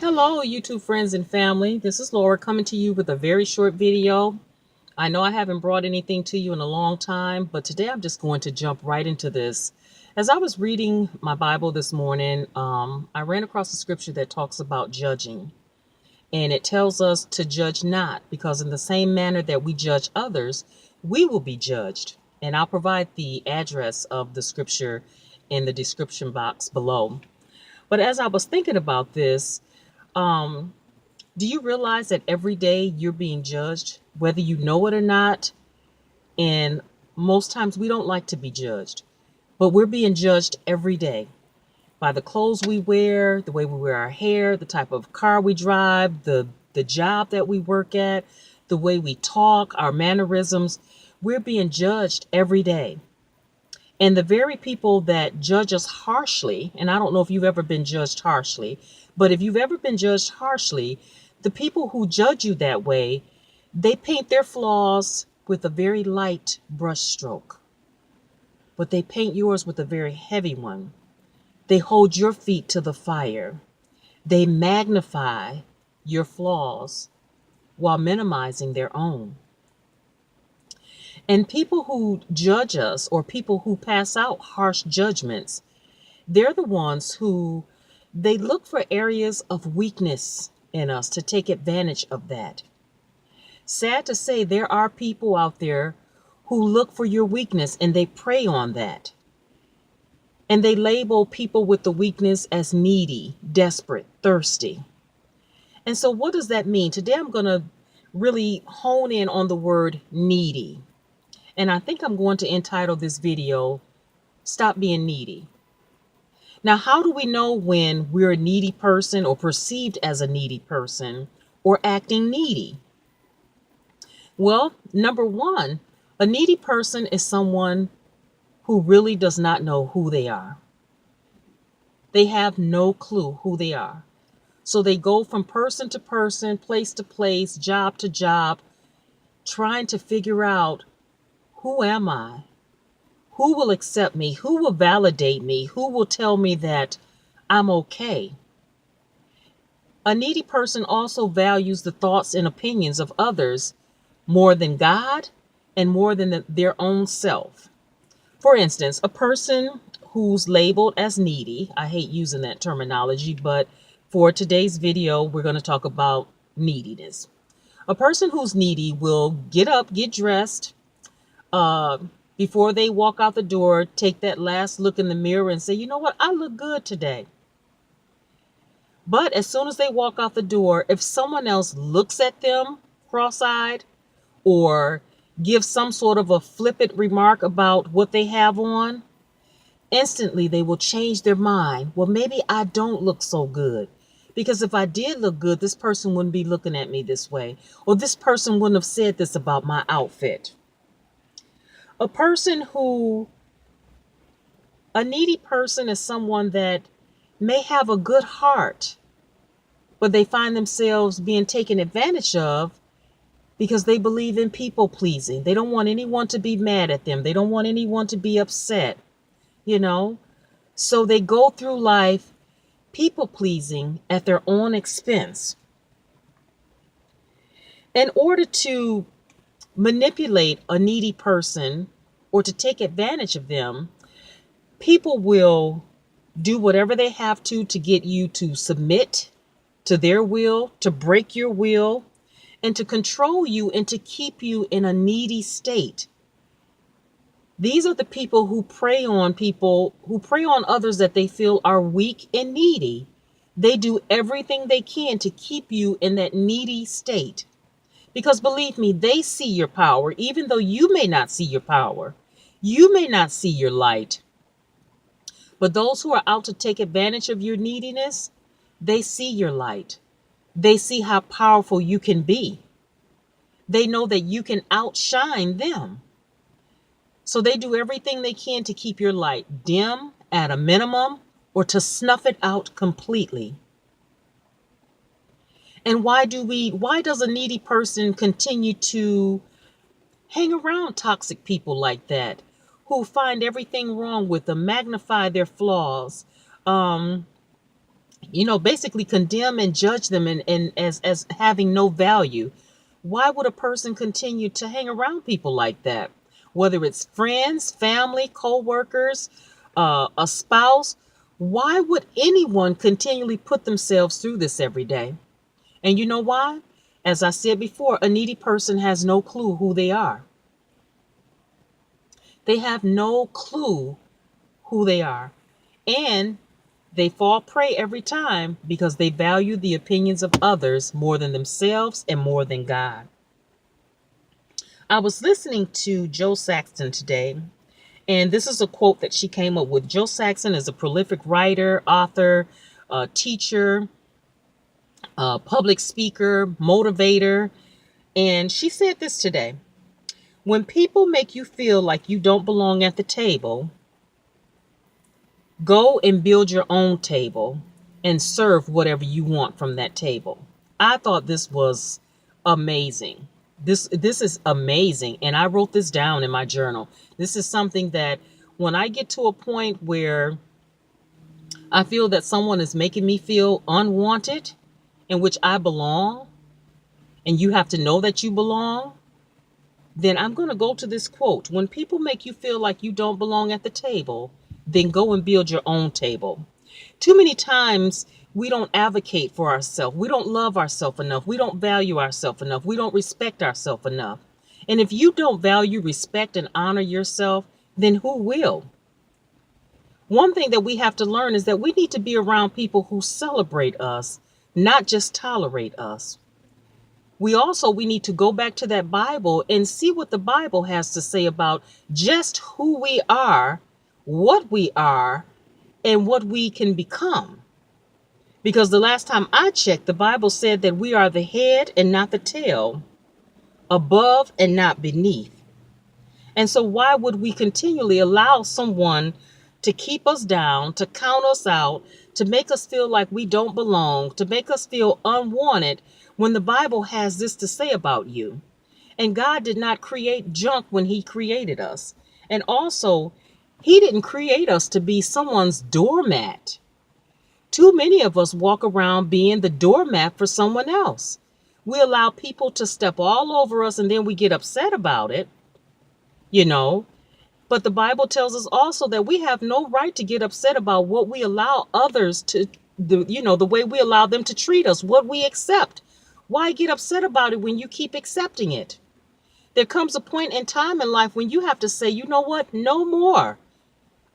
Hello, YouTube friends and family. This is Laura coming to you with a very short video. I know I haven't brought anything to you in a long time, but today I'm just going to jump right into this. As I was reading my Bible this morning, I ran across a scripture that talks about judging. And it tells us to judge not, because in the same manner that we judge others, we will be judged. And I'll provide the address of the scripture in the description box below. But as I was thinking about this, um, do you realize that every day you're being judged, whether you know it or not? And most times we don't like to be judged, but we're being judged every day by the clothes we wear, the way we wear our hair, the type of car we drive, the job that we work at, the way we talk, our mannerisms. We're being judged every day. And the very people that judge us harshly, and I don't know if you've ever been judged harshly, but if you've ever been judged harshly, the people who judge you that way, they paint their flaws with a very light brush stroke, but they paint yours with a very heavy one. They hold your feet to the fire. They magnify your flaws while minimizing their own. And people who judge us, or people who pass out harsh judgments, they're the ones who they look for areas of weakness in us to take advantage of that. Sad to say, there are people out there who look for your weakness and they prey on that. And they label people with the weakness as needy, desperate, thirsty. And so what does that mean? Today I'm going to really hone in on the word needy. And I think I'm going to entitle this video, Stop Being Needy. Now, how do we know when we're a needy person or perceived as a needy person or acting needy? Well, number one, a needy person is someone who really does not know who they are. They have no clue who they are. So they go from person to person, place to place, job to job, trying to figure out, who am I? Who will accept me? Who will validate me? Who will tell me that I'm okay? A needy person also values the thoughts and opinions of others more than God and more than their own self. For instance, a person who's labeled as needy, I hate using that terminology, but for today's video, we're going to talk about neediness. A person who's needy will get up, get dressed, before they walk out the door, take that last look in the mirror and say, you know what, I look good today. But as soon as they walk out the door, if someone else looks at them cross-eyed or gives some sort of a flippant remark about what they have on, instantly they will change their mind. Well, maybe I don't look so good, because if I did look good, this person wouldn't be looking at me this way, or this person wouldn't have said this about my outfit. A needy person is someone that may have a good heart, but they find themselves being taken advantage of because they believe in people pleasing. They don't want anyone to be mad at them. They don't want anyone to be upset, you know? So they go through life people pleasing at their own expense. In order to manipulate a needy person or to take advantage of them, people will do whatever they have to get you to submit to their will, to break your will, and to control you and to keep you in a needy state. These are the people who prey on others that they feel are weak and needy. They do everything they can to keep you in that needy state. Because believe me, they see your power, even though you may not see your power. You may not see your light. But those who are out to take advantage of your neediness, they see your light. They see how powerful you can be. They know that you can outshine them. So they do everything they can to keep your light dim at a minimum or to snuff it out completely. And why does a needy person continue to hang around toxic people like that, who find everything wrong with them, magnify their flaws, basically condemn and judge them and as having no value. Why would a person continue to hang around people like that? Whether it's friends, family, co-workers, a spouse, why would anyone continually put themselves through this every day? And you know why? As I said before, a needy person has no clue who they are. They have no clue who they are. And they fall prey every time because they value the opinions of others more than themselves and more than God. I was listening to Joe Saxton today, and this is a quote that she came up with. Joe Saxton is a prolific writer, author, teacher, public speaker, motivator, and she said this today. When people make you feel like you don't belong at the table, go and build your own table and serve whatever you want from that table. I thought this was amazing. This is amazing. And I wrote this down in my journal. This is something that when I get to a point where I feel that someone is making me feel unwanted, in which I belong, and you have to know that you belong, then I'm going to go to this quote. When people make you feel like you don't belong at the table, then go and build your own table. Too many times we don't advocate for ourselves. We don't love ourselves enough. We don't value ourselves enough. We don't respect ourselves enough. And if you don't value, respect, and honor yourself, then who will? One thing that we have to learn is that we need to be around people who celebrate us, not just tolerate us. We need to go back to that Bible and see what the Bible has to say about just who we are, what we are, and what we can become. Because the last time I checked, the Bible said that we are the head and not the tail, above and not beneath. And so why would we continually allow someone to keep us down, to count us out, to make us feel like we don't belong, to make us feel unwanted, when the Bible has this to say about you? And God did not create junk when he created us. And also, he didn't create us to be someone's doormat. Too many of us walk around being the doormat for someone else. We allow people to step all over us and then we get upset about it, you know. But the Bible tells us also that we have no right to get upset about what we allow others to, the way we allow them to treat us, what we accept. Why get upset about it when you keep accepting it? There comes a point in time in life when you have to say, you know what? No more.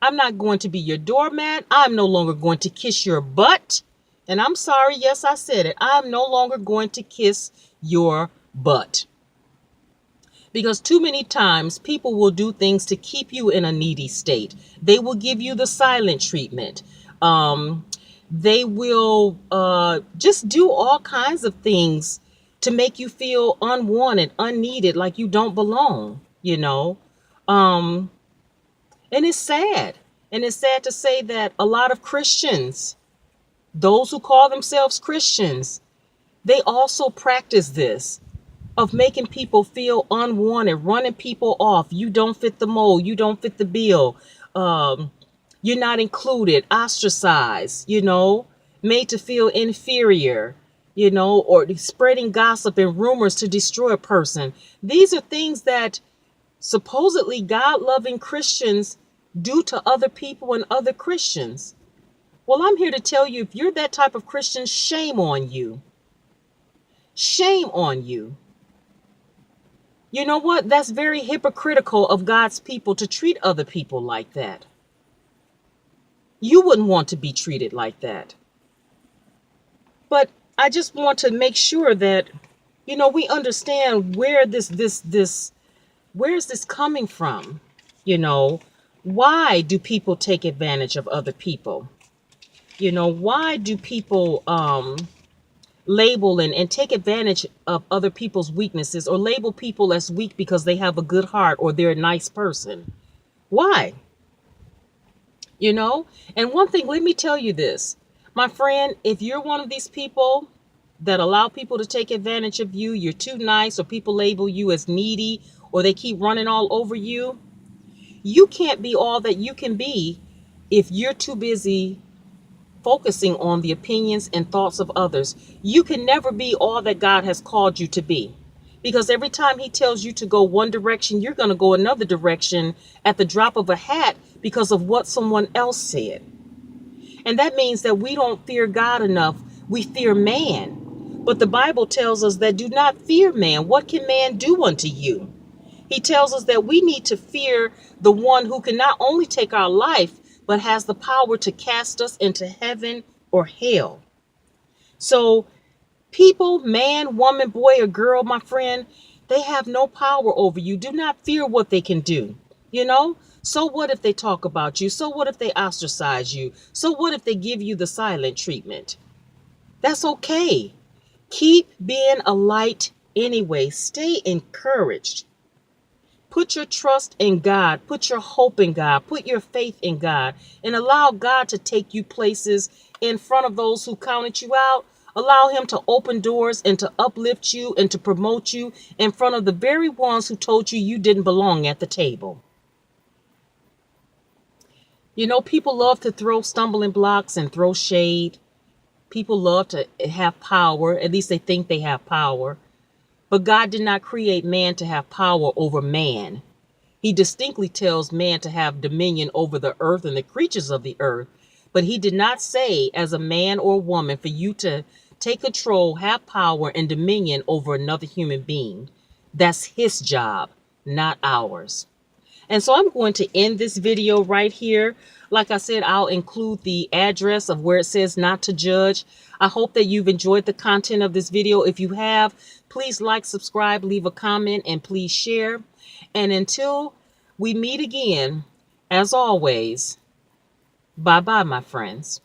I'm not going to be your doormat. I'm no longer going to kiss your butt. And I'm sorry. Yes, I said it. I'm no longer going to kiss your butt. Because too many times people will do things to keep you in a needy state. They will give you the silent treatment. They will just do all kinds of things to make you feel unwanted, unneeded, like you don't belong, And it's sad. And it's sad to say that a lot of Christians, those who call themselves Christians, they also practice this of making people feel unwanted, running people off. You don't fit the mold. You don't fit the bill. You're not included, ostracized, made to feel inferior, or spreading gossip and rumors to destroy a person. These are things that supposedly God-loving Christians do to other people and other Christians. Well, I'm here to tell you, if you're that type of Christian, shame on you. Shame on you. You know what? That's very hypocritical of God's people to treat other people like that. You wouldn't want to be treated like that. But I just want to make sure that, we understand where where is this coming from? Why do people take advantage of other people? Why do people label and take advantage of other people's weaknesses, or label people as weak because they have a good heart or they're a nice person? Why? And one thing, let me tell you this, my friend, if you're one of these people that allow people to take advantage of you, you're too nice, or people label you as needy, or they keep running all over you, you can't be all that you can be if you're too busy focusing on the opinions and thoughts of others, you can never be all that God has called you to be. Because every time he tells you to go one direction, you're going to go another direction at the drop of a hat because of what someone else said. And that means that we don't fear God enough. We fear man. But the Bible tells us that do not fear man. What can man do unto you? He tells us that we need to fear the one who can not only take our life, but has the power to cast us into heaven or hell. So people, man, woman, boy, or girl, my friend, they have no power over you. Do not fear what they can do. So what if they talk about you? So what if they ostracize you? So what if they give you the silent treatment? That's okay. Keep being a light anyway. Stay encouraged. Put your trust in God. Put your hope in God. Put your faith in God, and allow God to take you places in front of those who counted you out. Allow him to open doors and to uplift you and to promote you in front of the very ones who told you you didn't belong at the table. People love to throw stumbling blocks and throw shade. People love to have power. At least they think they have power. But God did not create man to have power over man. He distinctly tells man to have dominion over the earth and the creatures of the earth. But he did not say, as a man or woman, for you to take control, have power, and dominion over another human being. That's his job, not ours. And so I'm going to end this video right here. Like I said, I'll include the address of where it says not to judge. I hope that you've enjoyed the content of this video. If you have, please like, subscribe, leave a comment, and please share. And until we meet again, as always, bye-bye, my friends.